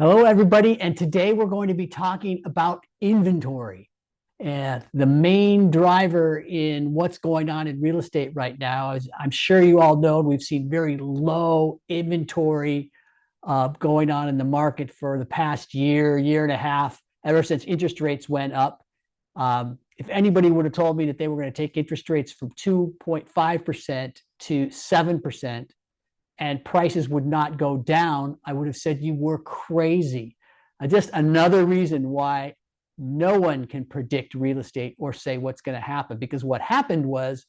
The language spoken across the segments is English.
Hello, everybody. And today we're going to be talking about inventory and the main driver in what's going on in real estate right now. As I'm sure you all know, we've seen very low inventory going on in the market for the past year, year and a half, ever since interest rates went up. If anybody would have told me that they were going to take interest rates from 2.5% to 7%, and prices would not go down, I would have said you were crazy. Just another reason why no one can predict real estate or say what's going to happen, because what happened was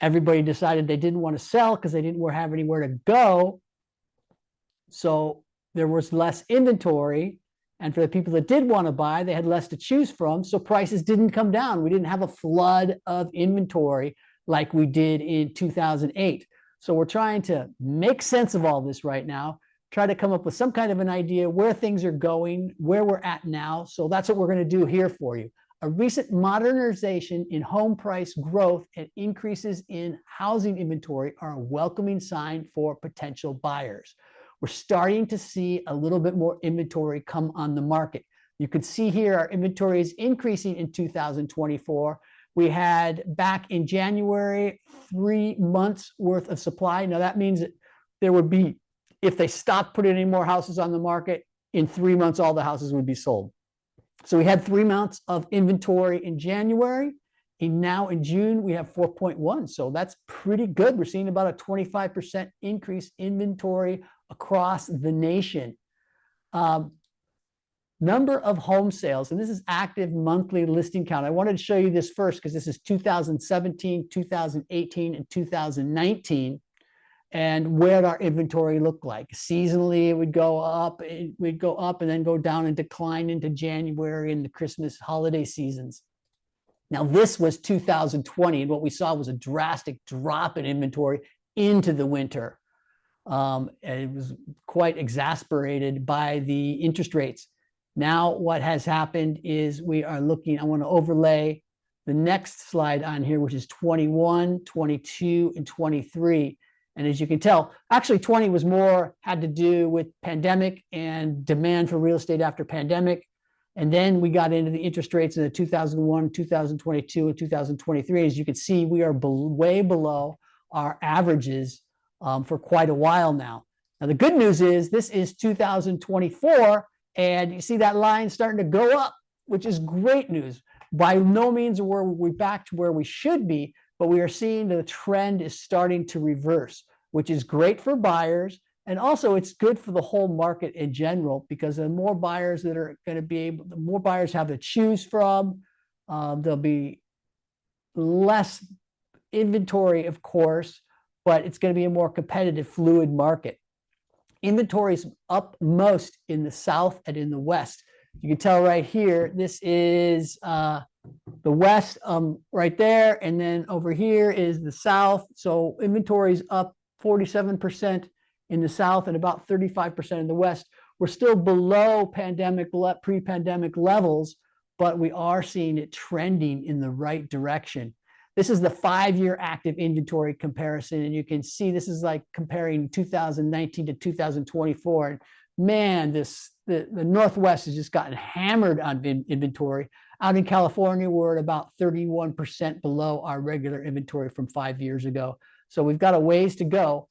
everybody decided they didn't want to sell because they didn't have anywhere to go. So there was less inventory. And for the people that did want to buy, they had less to choose from. So prices didn't come down. We didn't have a flood of inventory like we did in 2008. So we're trying to make sense of all this right now, try to come up with some kind of an idea where things are going, where we're at now. So that's what we're going to do here for you. A recent modernization in home price growth and increases in housing inventory are a welcoming sign for potential buyers. We're starting to see a little bit more inventory come on the market. You can see here our inventory is increasing in 2024. We had back in January 3 months worth of supply. Now that means that there would be, if they stopped putting any more houses on the market, in 3 months all the houses would be sold. So we had 3 months of inventory in January, and now in June we have 4.1. So that's pretty good. We're seeing about a 25% increase inventory across the nation. Number of home sales, and this is active monthly listing count. I wanted to show you this first because this is 2017, 2018, and 2019, and where our inventory looked like. Seasonally, it would go up, and then go down and decline into January and the Christmas holiday seasons. Now, this was 2020, and what we saw was a drastic drop in inventory into the winter. And it was quite exasperated by the interest rates. Now, what has happened is we are looking, I want to overlay the next slide on here, which is 21, 22, and 23. And as you can tell, actually 20 was more, had to do with pandemic and demand for real estate after pandemic. And then we got into the interest rates in the 2001, 2022, and 2023. As you can see, we are way below our averages for quite a while now. Now, the good news is this is 2024. And you see that line starting to go up, which is great news. By no means are we back to where we should be, but we are seeing the trend is starting to reverse, which is great for buyers. And also it's good for the whole market in general, because the more buyers that are going to be able, the more buyers have to choose from. There'll be less inventory, of course, but it's going to be a more competitive, fluid market. Inventory is up most in the South and in the West. You can tell right here, this is the West right there. And then over here is the South. So inventory is up 47% in the South and about 35% in the West. We're still below pre-pandemic levels, but we are seeing it trending in the right direction. This is the 5-year active inventory comparison, and you can see this is like comparing 2019 to 2024. And man, the Northwest has just gotten hammered on inventory. Out in California, we're at about 31% below our regular inventory from 5 years ago. So we've got a ways to go.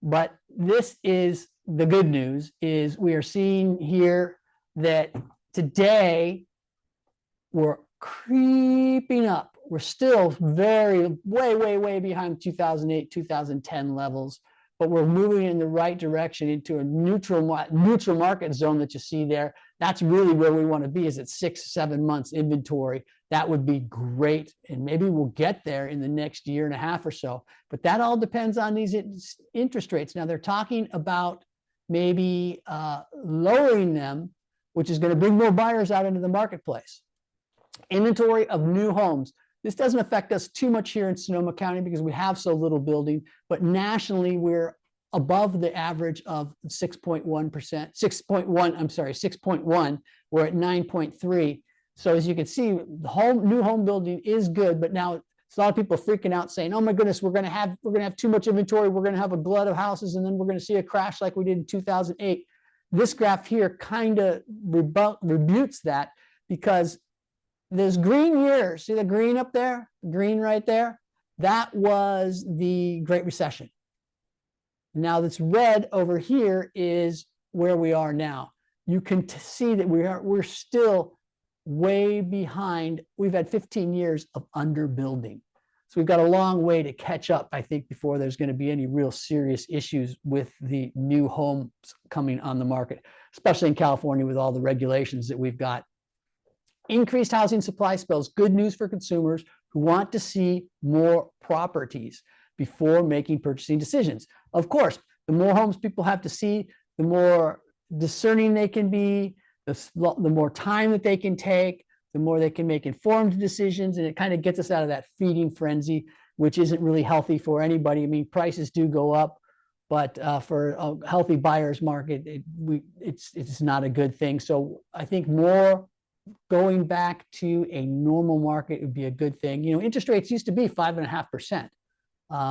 But this is the good news, is we are seeing here that today we're creeping up. We're still way behind 2008, 2010 levels, but we're moving in the right direction into a neutral market zone that you see there. That's really where we want to be, is at 6-7 months inventory. That would be great. And maybe we'll get there in the next year and a half or so. But that all depends on these interest rates. Now they're talking about maybe lowering them, which is going to bring more buyers out into the marketplace. Inventory of new homes. This doesn't affect us too much here in Sonoma County because we have so little building, but nationally we're above the average of 6.1%, 6.1. We're at 9.3. So as you can see, the new home building is good, but now a lot of people freaking out saying, "Oh my goodness, we're going to have too much inventory. We're going to have a glut of houses, and then we're going to see a crash like we did in 2008." This graph here kind of rebutes that, because there's green years. See the green up there? Green right there? That was the Great Recession. Now this red over here is where we are now. You can see that we're still way behind. We've had 15 years of underbuilding. So we've got a long way to catch up, I think, before there's going to be any real serious issues with the new homes coming on the market, especially in California with all the regulations that we've got. Increased housing supply spells good news for consumers who want to see more properties before making purchasing decisions. Of course, the more homes people have to see, the more discerning they can be, the more time that they can take, the more they can make informed decisions, and it kind of gets us out of that feeding frenzy, which isn't really healthy for anybody. I mean, prices do go up, but for a healthy buyer's market, it's not a good thing. So I think more going back to a normal market would be a good thing. You know, interest rates used to be 5.5%.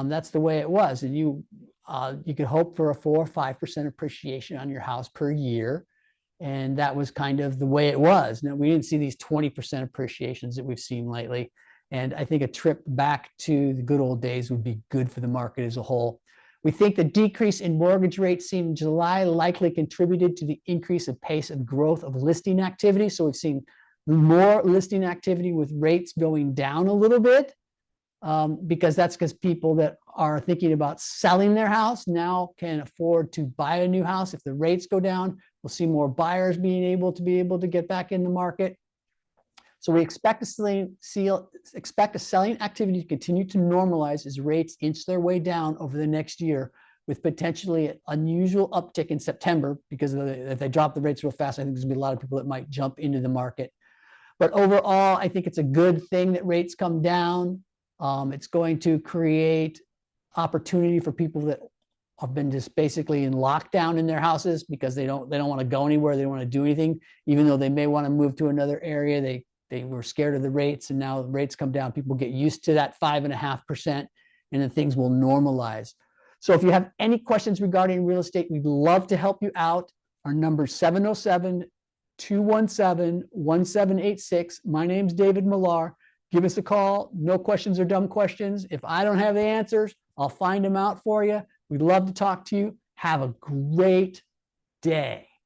That's the way it was, and you could hope for a 4 or 5% appreciation on your house per year. And that was kind of the way it was. Now, we didn't see these 20% appreciations that we've seen lately. And I think a trip back to the good old days would be good for the market as a whole. We think the decrease in mortgage rates seen in July likely contributed to the increase of pace of growth of listing activity. So we've seen more listing activity with rates going down a little bit, because people that are thinking about selling their house now can afford to buy a new house. If the rates go down, we'll see more buyers being able to get back in the market. So we expect a selling activity to continue to normalize as rates inch their way down over the next year, with potentially an unusual uptick in September, because if they drop the rates real fast, I think there's going to be a lot of people that might jump into the market. But overall, I think it's a good thing that rates come down. It's going to create opportunity for people that have been just basically in lockdown in their houses because they don't want to go anywhere, they don't want to do anything, even though they may want to move to another area. They were scared of the rates, and now the rates come down. People get used to that 5.5%, and then things will normalize. So if you have any questions regarding real estate, we'd love to help you out. Our number is 707-217-1786. My name's David Millar. Give us a call. No questions are dumb questions. If I don't have the answers, I'll find them out for you. We'd love to talk to you. Have a great day.